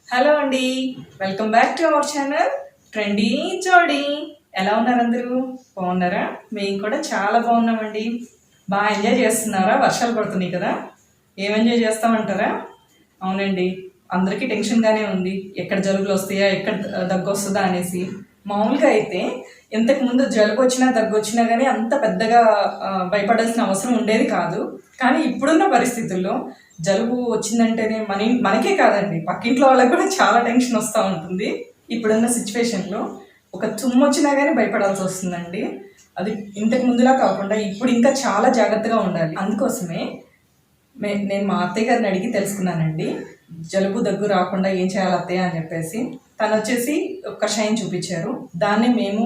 Hello అండి, welcome back to our channel trendy జోడీ. ఎలా ఉన్నారు అందరూ? బాగున్నారా? మేము కూడా చాలా బాగున్నామండి. బాగా ఎంజాయ్ చేస్తున్నారా? వర్షాలు పడుతున్నాయి కదా, ఏం ఎంజాయ్ చేస్తామంటారా? అవునండి, అందరికీ టెన్షన్గానే ఉంది. ఎక్కడ జలుబులు వస్తాయా, ఎక్కడ దగ్గు వస్తుందా అనేసి. మామూలుగా అయితే ఇంతకు ముందు జలుబు వచ్చినా దగ్గు వచ్చినా కానీ అంత పెద్దగా భయపడాల్సిన అవసరం ఉండేది కాదు. కానీ ఇప్పుడున్న పరిస్థితుల్లో జలుబు వచ్చిందంటేనే మనకే కాదండి, పక్కింట్లో వాళ్ళకి కూడా చాలా టెన్షన్ వస్తూ ఉంటుంది. ఇప్పుడున్న సిచ్యువేషన్లో ఒక తుమ్ము వచ్చినా కానీ భయపడాల్సి వస్తుందండి. అది ఇంతకు ముందులా కాకుండా ఇప్పుడు ఇంకా చాలా జాగ్రత్తగా ఉండాలి. అందుకోసమే నేను మా అత్తయ్య గారిని అడిగి తెలుసుకున్నానండి, జలుబు దగ్గు రాకుండా ఏం చేయాలి అత్తయ్య అని చెప్పేసి. తను వచ్చేసి కషాయం చూపించారు. దాన్ని మేము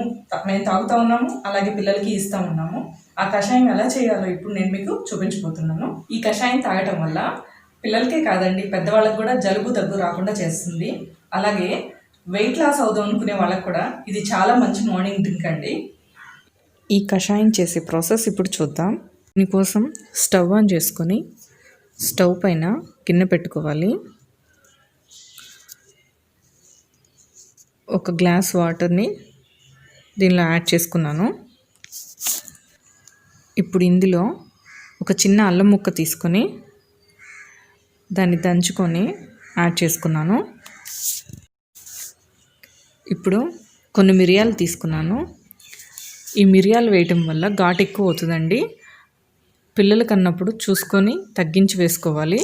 తాగుతూ ఉన్నాము, అలాగే పిల్లలకి ఇస్తూ ఉన్నాము. ఆ కషాయం ఎలా చేయాలో ఇప్పుడు నేను మీకు చూపించబోతున్నాను. ఈ కషాయం తాగటం వల్ల పిల్లలకే కాదండి, పెద్దవాళ్ళకి కూడా జలుబు దగ్గు రాకుండా చేస్తుంది. అలాగే వెయిట్ లాస్ అవుదాం అనుకునే వాళ్ళకి కూడా ఇది చాలా మంచి మార్నింగ్ డ్రింక్ అండి. ఈ కషాయం చేసే ప్రాసెస్ ఇప్పుడు చూద్దాం. దీనికోసం స్టవ్ ఆన్ చేసుకొని స్టవ్ పైన గిన్నె పెట్టుకోవాలి. ఒక గ్లాస్ వాటర్ని దీనిలో యాడ్ చేసుకున్నాను. ఇప్పుడు ఇందులో ఒక చిన్న అల్లం ముక్క తీసుకొని దాన్ని దంచుకొని యాడ్ చేసుకున్నాను. ఇప్పుడు కొన్ని మిరియాలు తీసుకున్నాను. ఈ మిరియాలు వేయటం వల్ల ఘాటు ఎక్కువ అవుతుందండి. పిల్లలకి అన్నప్పుడు చూసుకొని తగ్గించి వేసుకోవాలి.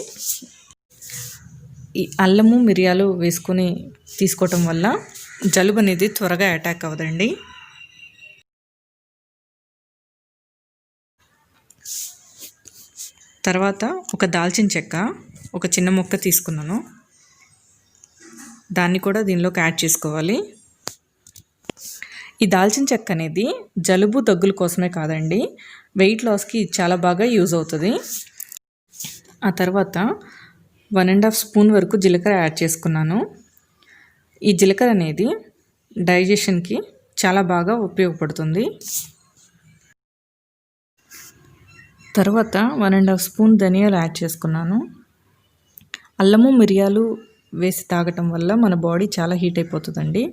ఈ అల్లము మిరియాలు వేసుకొని తీసుకోవటం వల్ల జలుబు అనేది త్వరగా అటాక్ అవ్వదండి. తర్వాత ఒక దాల్చిన చెక్క ఒక చిన్న ముక్క తీసుకున్నాను, దాన్ని కూడా దీనిలోకి యాడ్ చేసుకోవాలి. ఈ దాల్చిన చెక్క అనేది జలుబు దగ్గుల కోసమే కాదండి, వెయిట్ లాస్కి చాలా బాగా యూజ్ అవుతుంది. ఆ తర్వాత 1.5 స్పూన్ వరకు జీలకర్ర యాడ్ చేసుకున్నాను. ఈ జీలకర్ర అనేది డైజెషన్కి చాలా బాగా ఉపయోగపడుతుంది. తర్వాత 1.5 స్పూన్ ధనియాలు యాడ్ చేసుకున్నాను. అల్లము మిరియాలు వేసి తాగటం వల్ల మన బాడీ చాలా హీట్ అయిపోతుందండి.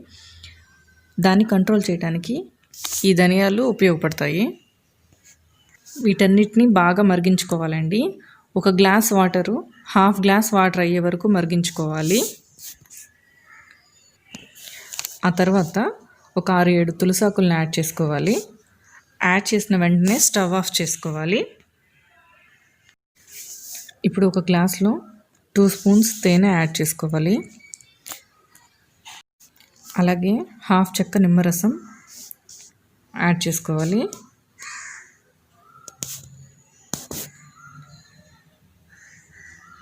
దాన్ని కంట్రోల్ చేయడానికి ఈ ధనియాలు ఉపయోగపడతాయి. వీటన్నిటిని బాగా మరిగించుకోవాలండి. ఒక glass water half glass water అయ్యే వరకు మరిగించుకోవాలి. ఆ తర్వాత ఒక 6-7 తులసాకులను యాడ్ చేసుకోవాలి. యాడ్ చేసిన వెంటనే స్టవ్ ఆఫ్ చేసుకోవాలి. ఇప్పుడు ఒక గ్లాస్లో 2 స్పూన్స్ తేనె యాడ్ చేసుకోవాలి. అలాగే హాఫ్ చెక్క నిమ్మరసం యాడ్ చేసుకోవాలి.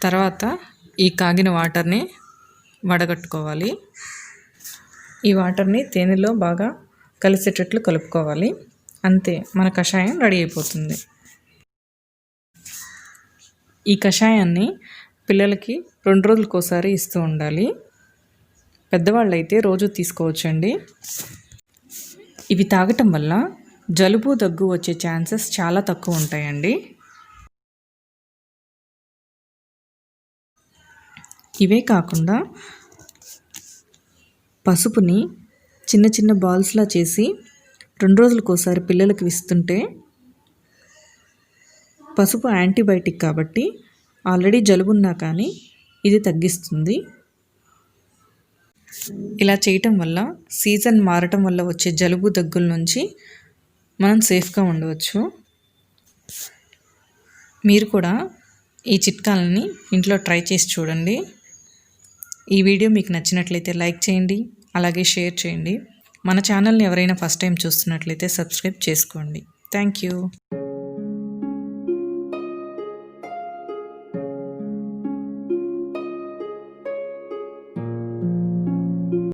తర్వాత ఈ కాగిన వాటర్ని వడగట్టుకోవాలి. ఈ వాటర్ని తేనెలో బాగా కలిసేటట్లు కలుపుకోవాలి. అంతే, మన కషాయం రెడీ అయిపోతుంది. ఈ కషాయాన్ని పిల్లలకి 2 రోజులకోసారి ఇస్తూ ఉండాలి. పెద్దవాళ్ళు అయితే రోజు తీసుకోవచ్చండి. ఇవి తాగటం వల్ల జలుబు దగ్గు వచ్చే ఛాన్సెస్ చాలా తక్కువ ఉంటాయండి. ఇవే కాకుండా పసుపుని చిన్న చిన్న బాల్స్లా చేసి 2 రోజులకోసారి పిల్లలకి ఇస్తుంటే, పసుపు యాంటీబయాటిక్ కాబట్టి ఆల్రెడీ జలుబున్నా కానీ ఇది తగ్గిస్తుంది. ఇలా చేయటం వల్ల సీజన్ మారటం వల్ల వచ్చే జలుబు దగ్గుల నుంచి మనం సేఫ్గా ఉండవచ్చు. మీరు కూడా ఈ చిట్కాలని ఇంట్లో ట్రై చేసి చూడండి. ఈ వీడియో మీకు నచ్చినట్లయితే లైక్ చేయండి, అలాగే షేర్ చేయండి. మన ఛానల్ని ఎవరైనా ఫస్ట్ టైం చూస్తున్నట్లయితే సబ్స్క్రైబ్ చేసుకోండి. Thank you.